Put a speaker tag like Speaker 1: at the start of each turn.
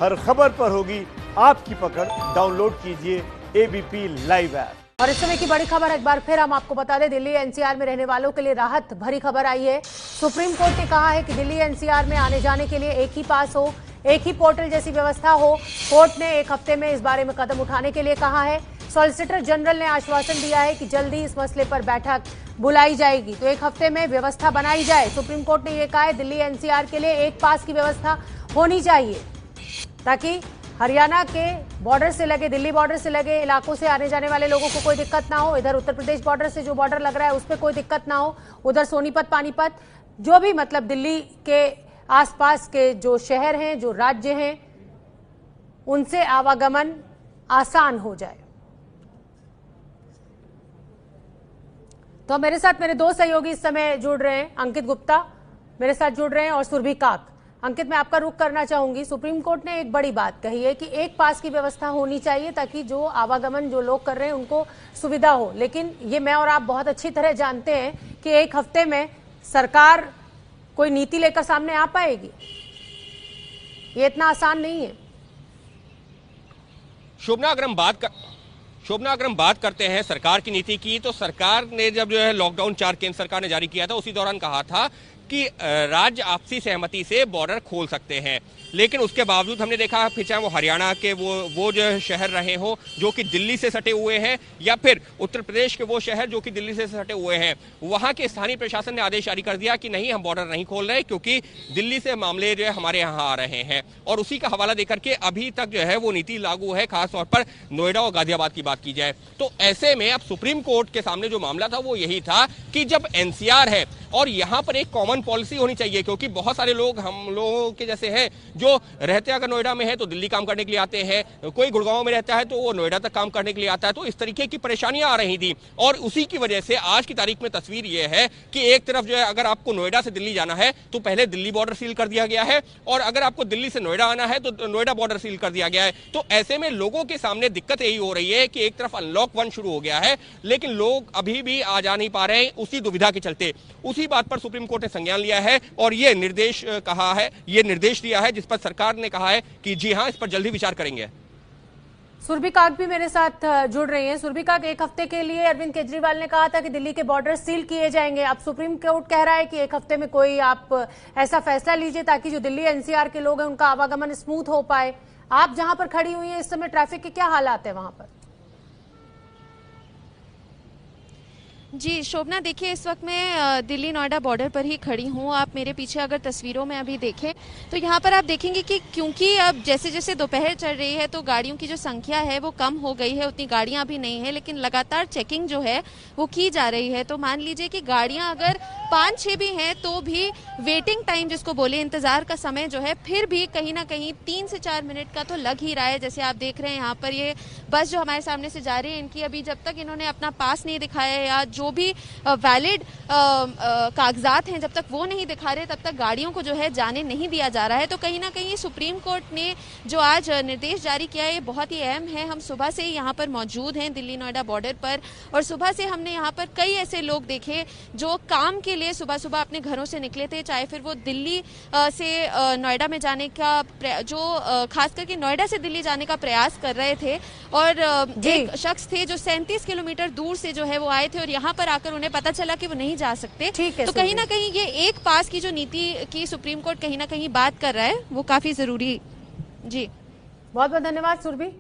Speaker 1: हर खबर पर होगी आपकी पकड़। डाउनलोड कीजिए एबीपी लाइव ऐप।
Speaker 2: और इस समय की बड़ी खबर एक बार फिर हम आपको बता दें, दिल्ली एनसीआर में रहने वालों के लिए राहत भरी खबर आई है। सुप्रीम कोर्ट ने कहा है कि दिल्ली एनसीआर में आने जाने के लिए एक ही पास हो, एक ही पोर्टल जैसी व्यवस्था हो। कोर्ट ने एक हफ्ते में इस बारे में कदम उठाने के लिए कहा है। सॉलिसिटर जनरल ने आश्वासन दिया है कि जल्द ही इस मसले पर बैठक बुलाई जाएगी, तो एक हफ्ते में व्यवस्था बनाई जाए। सुप्रीम कोर्ट ने यह कहा है दिल्ली एनसीआर के लिए एक पास की व्यवस्था होनी चाहिए, ताकि हरियाणा के बॉर्डर से लगे, दिल्ली बॉर्डर से लगे इलाकों से आने जाने वाले लोगों को कोई दिक्कत ना हो। इधर उत्तर प्रदेश बॉर्डर से जो बॉर्डर लग रहा है उस पर कोई दिक्कत ना हो। उधर सोनीपत, पानीपत, जो भी मतलब दिल्ली के आसपास के जो शहर हैं, जो राज्य हैं, उनसे आवागमन आसान हो जाए। तो मेरे साथ मेरे दो सहयोगी इस समय जुड़ रहे हैं। अंकित गुप्ता मेरे साथ जुड़ रहे हैं और सुरभि काक। अंकित, मैं आपका रुख करना चाहूंगी। सुप्रीम कोर्ट ने एक बड़ी बात कही है कि एक पास की व्यवस्था होनी चाहिए, ताकि जो आवागमन जो लोग कर रहे हैं उनको सुविधा हो। लेकिन ये मैं और आप बहुत अच्छी तरह जानते हैं कि एक हफ्ते में सरकार कोई नीति लेकर सामने आ पाएगी, ये इतना आसान नहीं है।
Speaker 3: शोभना, अगर हम बात करते हैं सरकार की नीति की, तो सरकार ने जब जो है लॉकडाउन 4 केंद्र सरकार ने जारी किया था, उसी दौरान कहा था कि राज्य आपसी सहमति से बॉर्डर खोल सकते हैं। लेकिन उसके बावजूद हमने देखा, फिर चाहे वो हरियाणा के वो जो शहर रहे हो जो कि दिल्ली से सटे हुए हैं, या फिर उत्तर प्रदेश के वो शहर जो कि दिल्ली से सटे हुए हैं, वहां के स्थानीय प्रशासन ने आदेश जारी कर दिया कि नहीं, हम बॉर्डर नहीं खोल रहे, क्योंकि दिल्ली से मामले जो है हमारे यहाँ आ रहे हैं। और उसी का हवाला देकर के अभी तक जो है वो नीति लागू है, खासतौर पर नोएडा और गाजियाबाद की बात की जाए तो। ऐसे में अब सुप्रीम कोर्ट के सामने जो मामला था वो यही था कि जब एनसीआर है और यहाँ पर एक कॉमन पॉलिसी होनी चाहिए, क्योंकि बहुत सारे लोग हम लोगों के जैसे हैं जो रहते हैं, अगर नोएडा में है तो दिल्ली काम करने के लिए आते हैं, कोई गुड़गांव में रहता है तो वो नोएडा तक काम करने के लिए आता है। तो इस तरीके की परेशानियां आ रही थी, और उसी की वजह से आज की तारीख में तस्वीर ये है कि एक तरफ जो है अगर आपको नोएडा से दिल्ली जाना है तो पहले दिल्ली बॉर्डर सील कर दिया गया है, और अगर आपको दिल्ली से नोएडा आना है तो नोएडा बॉर्डर सील कर दिया गया है। तो ऐसे में लोगों के सामने दिक्कत यही हो रही है कि एक तरफ अनलॉक 1 शुरू हो गया है, लेकिन लोग अभी भी आ जा नहीं पा रहे हैं उसी दुविधा के चलते। उसी बात पर सुप्रीम कोर्ट ने संज्ञान लिया है और ये निर्देश दिया है, जिस पर सरकार ने कहा है कि जी हां, इस पर जल्दी विचार करेंगे।
Speaker 2: सुरभि काक भी मेरे साथ जुड़ रही हैं। सुरभि काक, एक हफ्ते के लिए अरविंद केजरीवाल ने कहा था कि दिल्ली के बॉर्डर सील किए जाएंगे। अब सुप्रीम कोर्ट कह रहा है कि एक हफ्ते में कोई आप ऐसा फैसला लीजिए ताकि जो दिल्ली एनसीआर के लोग हैं उनका आवागमन स्मूथ हो पाए। आप जहां पर खड़ी हुई हैं इस समय, ट्रैफिक के क्या हालात है वहां पर?
Speaker 4: जी शोभना, देखिए इस वक्त मैं दिल्ली नोएडा बॉर्डर पर ही खड़ी हूँ। आप मेरे पीछे अगर तस्वीरों में अभी देखें तो यहाँ पर आप देखेंगे कि क्योंकि अब जैसे जैसे दोपहर चल रही है तो गाड़ियों की जो संख्या है वो कम हो गई है, उतनी गाड़ियाँ भी नहीं है, लेकिन लगातार चेकिंग जो है वो की जा रही है। तो मान लीजिए कि गाड़ियाँ अगर 5-6 भी हैं तो भी वेटिंग टाइम जिसको बोले, इंतजार का समय जो है, फिर भी कहीं ना कहीं 3 से 4 मिनट का तो लग ही रहा है। जैसे आप देख रहे हैं यहाँ पर ये बस जो हमारे सामने से जा रही है, इनकी अभी जब तक इन्होंने अपना पास नहीं दिखाया या जो भी वैलिड कागजात हैं जब तक वो नहीं दिखा रहे तब तक गाड़ियों को जो है जाने नहीं दिया जा रहा है। तो कहीं ना कहीं सुप्रीम कोर्ट ने जो आज निर्देश जारी किया है ये बहुत ही अहम है। हम सुबह से ही यहाँ पर मौजूद हैं दिल्ली नोएडा बॉर्डर पर, और सुबह से हमने यहाँ पर कई ऐसे लोग देखे जो काम के लिए सुबह सुबह अपने घरों से निकले थे, चाहे फिर वो दिल्ली से नोएडा में जाने का जो खास करके नोएडा से दिल्ली जाने का प्रयास कर रहे थे, और एक शख्स थे जो 37 किलोमीटर दूर से जो है वो आए थे और यहाँ पर आकर उन्हें पता चला कि वो नहीं जा सकते। तो कहीं ना कहीं ये एक पास की जो नीति की सुप्रीम कोर्ट कहीं ना कहीं बात कर रहा है वो काफी जरूरी। जी
Speaker 2: बहुत बहुत धन्यवाद सुरभि।